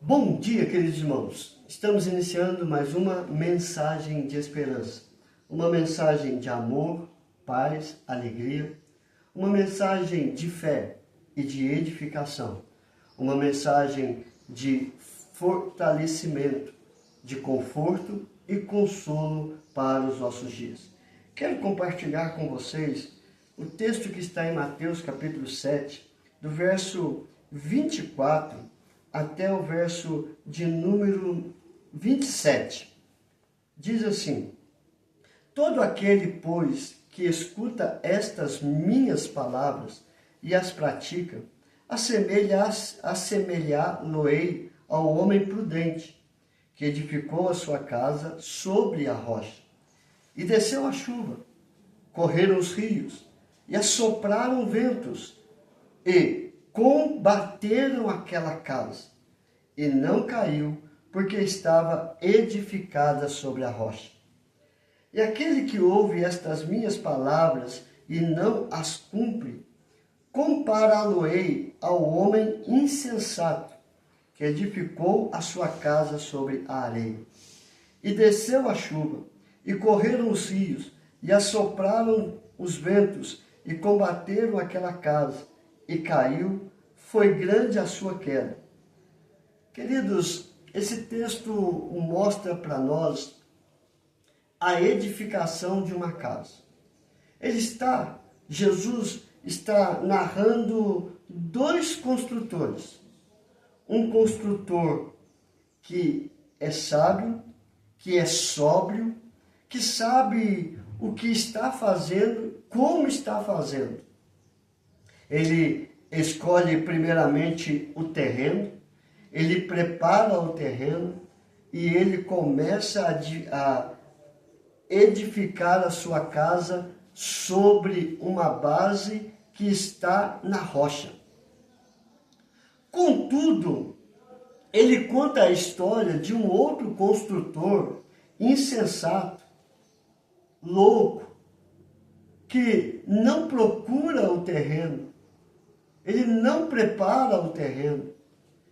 Bom dia, queridos irmãos. Estamos iniciando mais uma mensagem de esperança. Uma mensagem de amor, paz, alegria. Uma mensagem de fé e de edificação. Uma mensagem de fortalecimento, de conforto e consolo para os nossos dias. Quero compartilhar com vocês o texto que está em Mateus capítulo 7, do verso 24 até o verso de número 27. Diz assim: Todo aquele, pois, que escuta estas minhas palavras e as pratica, assemelhá-lo-ei ao homem prudente, que edificou a sua casa sobre a rocha. E desceu a chuva, correram os rios, e assopraram ventos, e combateram aquela casa, e não caiu, porque estava edificada sobre a rocha. E aquele que ouve estas minhas palavras e não as cumpre, compará-lo-ei ao homem insensato, que edificou a sua casa sobre a areia. E desceu a chuva, e correram os rios, e assopraram os ventos, e combateram aquela casa, e caiu, foi grande a sua queda. Queridos, esse texto mostra para nós a edificação de uma casa. Jesus está narrando dois construtores. Um construtor que é sábio, que é sóbrio, que sabe o que está fazendo, como está fazendo. Ele escolhe primeiramente o terreno, ele prepara o terreno e ele começa a edificar a sua casa sobre uma base que está na rocha. Contudo, ele conta a história de um outro construtor insensato, louco, que não procura o terreno, ele não prepara o terreno,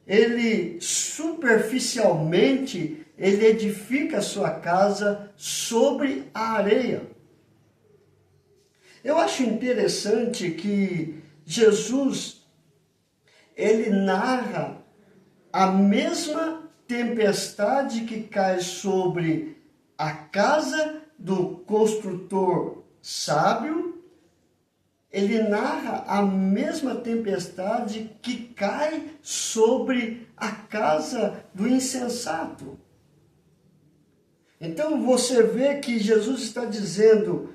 ele superficialmente ele edifica a sua casa sobre a areia. Eu acho interessante que Jesus ele narra a mesma tempestade que cai sobre a casa do construtor sábio. Ele narra a mesma tempestade que cai sobre a casa do insensato. Então você vê que Jesus está dizendo,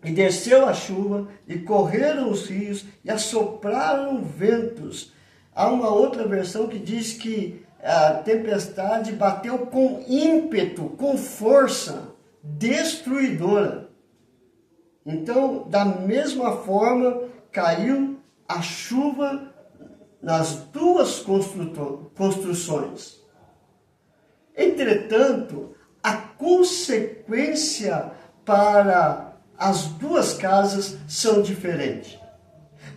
e desceu a chuva, e correram os rios, e assopraram ventos. Há uma outra versão que diz que a tempestade bateu com ímpeto, com força, destruidora. Então, da mesma forma, caiu a chuva nas duas construções. Entretanto, a consequência para as duas casas são diferentes.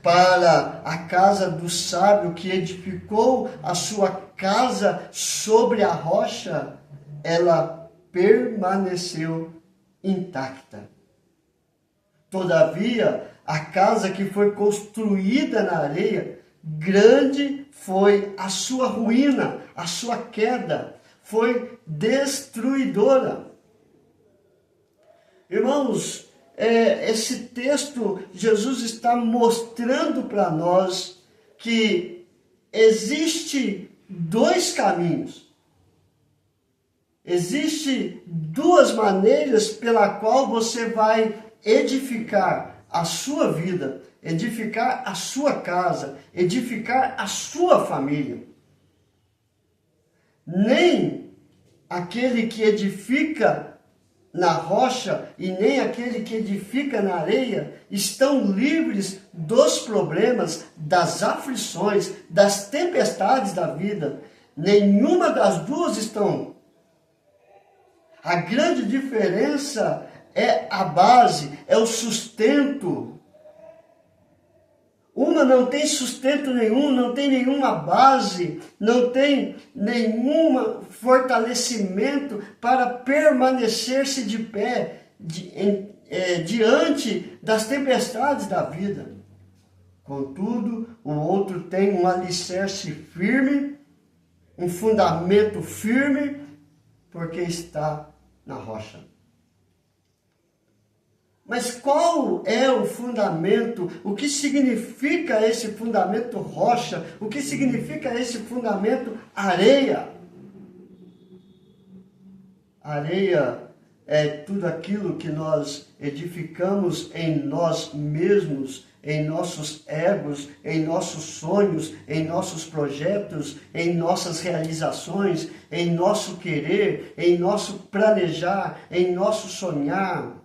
Para a casa do sábio que edificou a sua casa sobre a rocha, ela permaneceu intacta. Todavia, a casa que foi construída na areia, grande foi a sua ruína, a sua queda, foi destruidora. Irmãos, esse texto, Jesus está mostrando para nós que existe dois caminhos. Existe duas maneiras pela qual você vai edificar a sua vida, edificar a sua casa, edificar a sua família. Nem aquele que edifica na rocha e nem aquele que edifica na areia estão livres dos problemas, das aflições, das tempestades da vida. Nenhuma das duas estão. A grande diferença é a base, é o sustento. Uma não tem sustento nenhum, não tem nenhuma base, não tem nenhum fortalecimento para permanecer-se de pé diante das tempestades da vida. Contudo, o outro tem um alicerce firme, um fundamento firme, porque está na rocha. Mas qual é o fundamento? O que significa esse fundamento rocha? O que significa esse fundamento areia? Areia é tudo aquilo que nós edificamos em nós mesmos, em nossos egos, em nossos sonhos, em nossos projetos, em nossas realizações, em nosso querer, em nosso planejar, em nosso sonhar,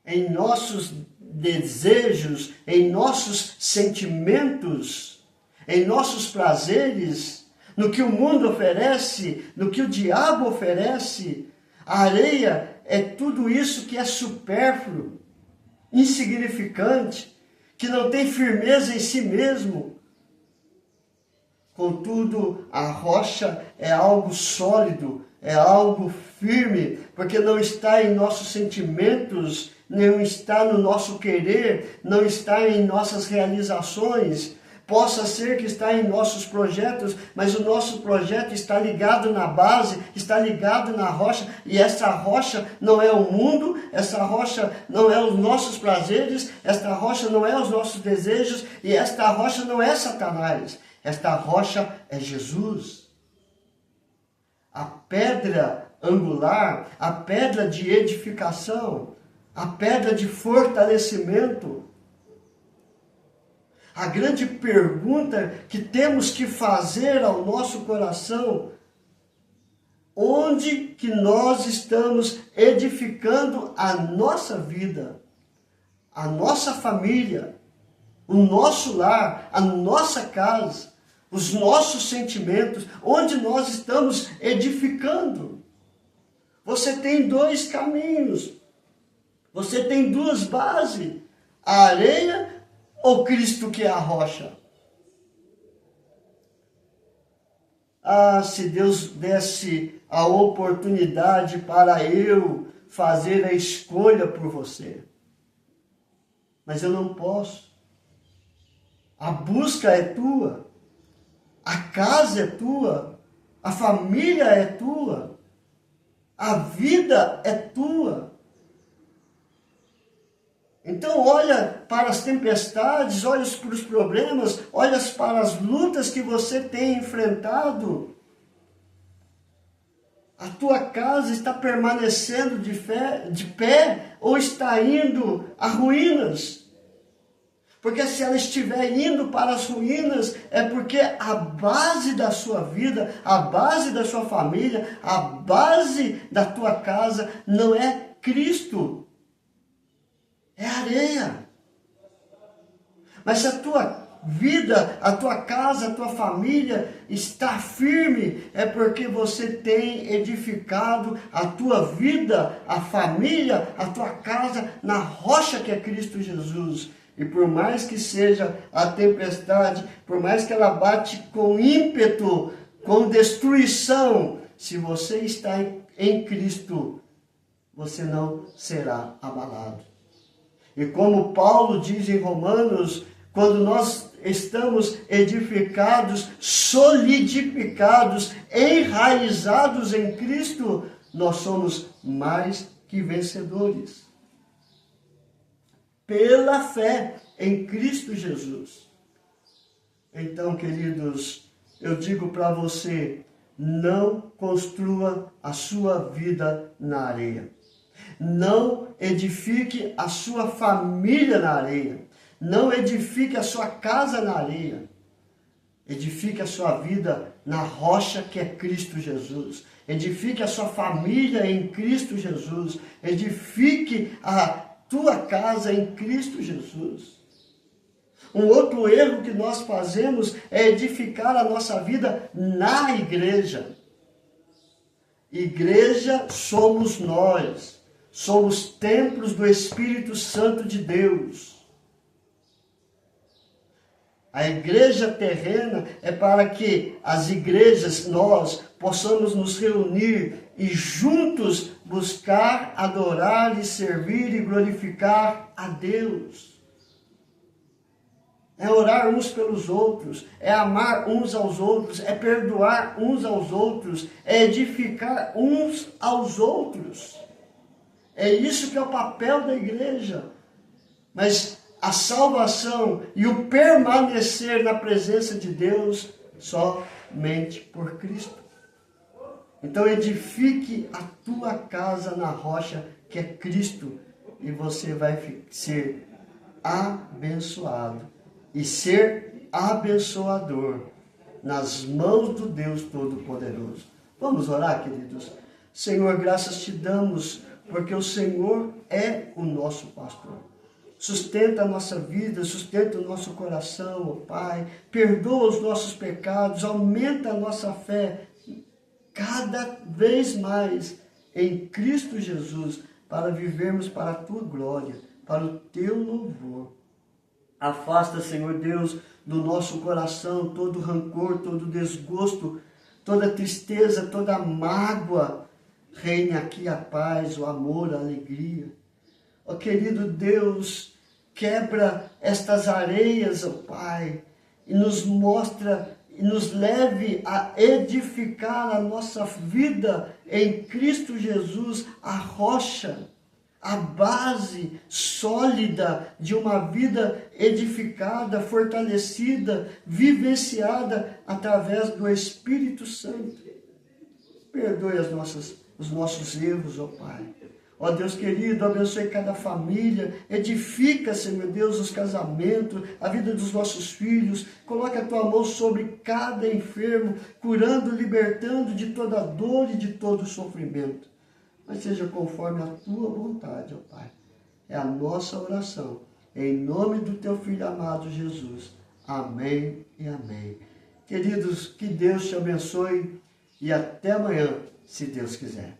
em nossos desejos, em nossos sentimentos, em nossos prazeres, no que o mundo oferece, no que o diabo oferece. A areia é tudo isso que é supérfluo, insignificante, que não tem firmeza em si mesmo. Contudo, a rocha é algo sólido, é algo firme, porque não está em nossos sentimentos, não está no nosso querer, não está em nossas realizações. Possa ser que está em nossos projetos, mas o nosso projeto está ligado na base, está ligado na rocha, e essa rocha não é o mundo, essa rocha não é os nossos prazeres, esta rocha não é os nossos desejos, e esta rocha não é Satanás, esta rocha é Jesus. A pedra angular, a pedra de edificação, a pedra de fortalecimento. A grande pergunta que temos que fazer ao nosso coração: onde que nós estamos edificando a nossa vida, a nossa família, o nosso lar, a nossa casa, os nossos sentimentos, onde nós estamos edificando? Você tem dois caminhos, você tem duas bases: a areia ou Cristo, que é a rocha? Ah, se Deus desse a oportunidade para eu fazer a escolha por você. Mas eu não posso. A busca é tua. A casa é tua. A família é tua. A vida é tua. Então olha para as tempestades, olha para os problemas, olha para as lutas que você tem enfrentado. A tua casa está permanecendo de pé ou está indo a ruínas? Porque se ela estiver indo para as ruínas, é porque a base da sua vida, a base da sua família, a base da tua casa não é Cristo. É areia. Mas se a tua vida, a tua casa, a tua família está firme, é porque você tem edificado a tua vida, a família, a tua casa na rocha que é Cristo Jesus. E por mais que seja a tempestade, por mais que ela bate com ímpeto, com destruição, se você está em Cristo, você não será abalado. E como Paulo diz em Romanos, quando nós estamos edificados, solidificados, enraizados em Cristo, nós somos mais que vencedores. Pela fé em Cristo Jesus. Então, queridos, eu digo para você, não construa a sua vida na areia. Não edifique a sua família na areia. Não edifique a sua casa na areia. Edifique a sua vida na rocha que é Cristo Jesus. Edifique a sua família em Cristo Jesus. Edifique a tua casa em Cristo Jesus. Um outro erro que nós fazemos é edificar a nossa vida na igreja. Igreja somos nós. Somos templos do Espírito Santo de Deus. A igreja terrena é para que as igrejas, nós, possamos nos reunir e juntos buscar, adorar e servir e glorificar a Deus. É orar uns pelos outros, é amar uns aos outros, é perdoar uns aos outros, é edificar uns aos outros. É isso que é o papel da igreja. Mas a salvação e o permanecer na presença de Deus somente por Cristo. Então edifique a tua casa na rocha que é Cristo e você vai ser abençoado e ser abençoador nas mãos do Deus Todo-Poderoso. Vamos orar, queridos? Senhor, graças te damos porque o Senhor é o nosso pastor. Sustenta a nossa vida, sustenta o nosso coração, ó Pai. Perdoa os nossos pecados, aumenta a nossa fé cada vez mais em Cristo Jesus, para vivermos para a Tua glória, para o Teu louvor. Afasta, Senhor Deus, do nosso coração todo rancor, todo desgosto, toda tristeza, toda mágoa. Reine aqui a paz, o amor, a alegria. Ó querido Deus, quebra estas areias, ó Pai, e nos mostra, e nos leve a edificar a nossa vida em Cristo Jesus, a rocha, a base sólida de uma vida edificada, fortalecida, vivenciada através do Espírito Santo. Perdoe os nossos erros, ó Pai. Ó Deus querido, abençoe cada família, edifica, Senhor Deus, os casamentos, a vida dos nossos filhos, coloca a Tua mão sobre cada enfermo, curando, libertando de toda dor e de todo sofrimento. Mas seja conforme a Tua vontade, ó Pai. É a nossa oração, em nome do Teu Filho amado Jesus. Amém e amém. Queridos, que Deus te abençoe e até amanhã, se Deus quiser.